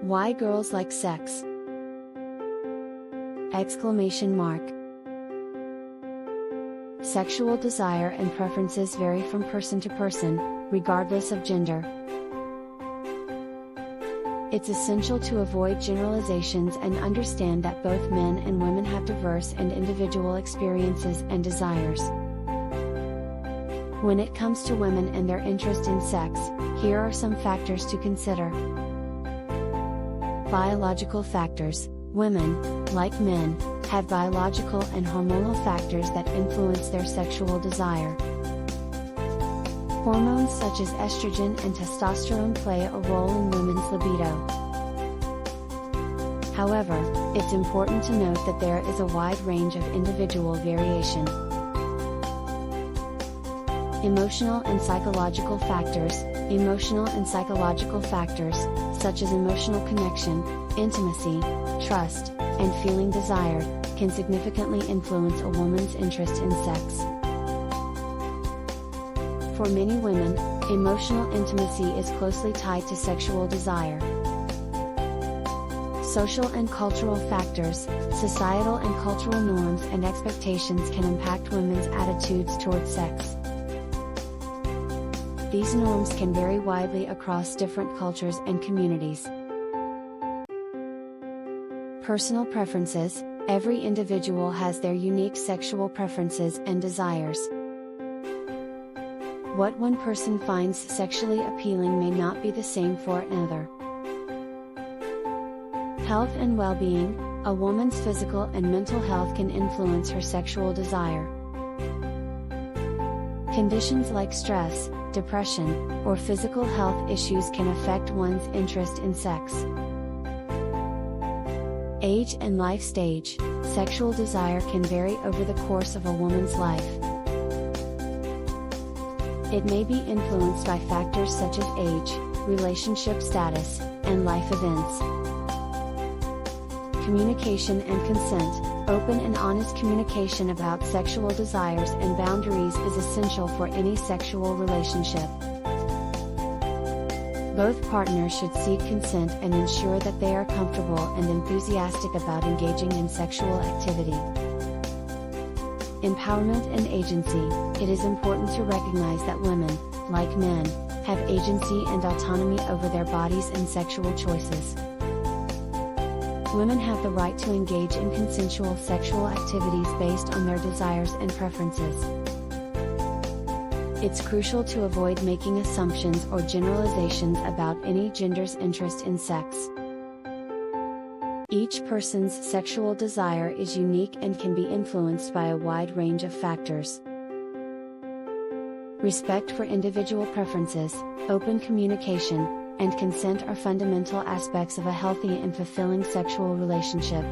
Why girls like sex? Exclamation mark. Sexual desire and preferences vary from person to person, regardless of gender. It's essential to avoid generalizations and understand that both men and women have diverse and individual experiences and desires. When it comes to women and their interest in sex, here are some factors to consider. Biological factors. Women, like men, have biological and hormonal factors that influence their sexual desire. Hormones such as estrogen and testosterone play a role in women's libido. However, it's important to note that there is a wide range of individual variation. Emotional and psychological factors. Emotional and psychological factors, such as emotional connection, intimacy, trust, and feeling desired, can significantly influence a woman's interest in sex. For many women, emotional intimacy is closely tied to sexual desire. Social and cultural factors. Societal and cultural norms and expectations can impact women's attitudes toward sex. These norms can vary widely across different cultures and communities. Personal preferences. Every individual has their unique sexual preferences and desires. What one person finds sexually appealing may not be the same for another. Health and well-being. A woman's physical and mental health can influence her sexual desire. Conditions like stress, depression, or physical health issues can affect one's interest in sex. Age and life stage. Sexual desire can vary over the course of a woman's life. It may be influenced by factors such as age, relationship status, and life events. Communication and consent. Open and honest communication about sexual desires and boundaries is essential for any sexual relationship. Both partners should seek consent and ensure that they are comfortable and enthusiastic about engaging in sexual activity. Empowerment and agency. It is important to recognize that women, like men, have agency and autonomy over their bodies and sexual choices. Women have the right to engage in consensual sexual activities based on their desires and preferences. It's crucial to avoid making assumptions or generalizations about any gender's interest in sex. Each person's sexual desire is unique and can be influenced by a wide range of factors. Respect for individual preferences, open communication, and consent are fundamental aspects of a healthy and fulfilling sexual relationship.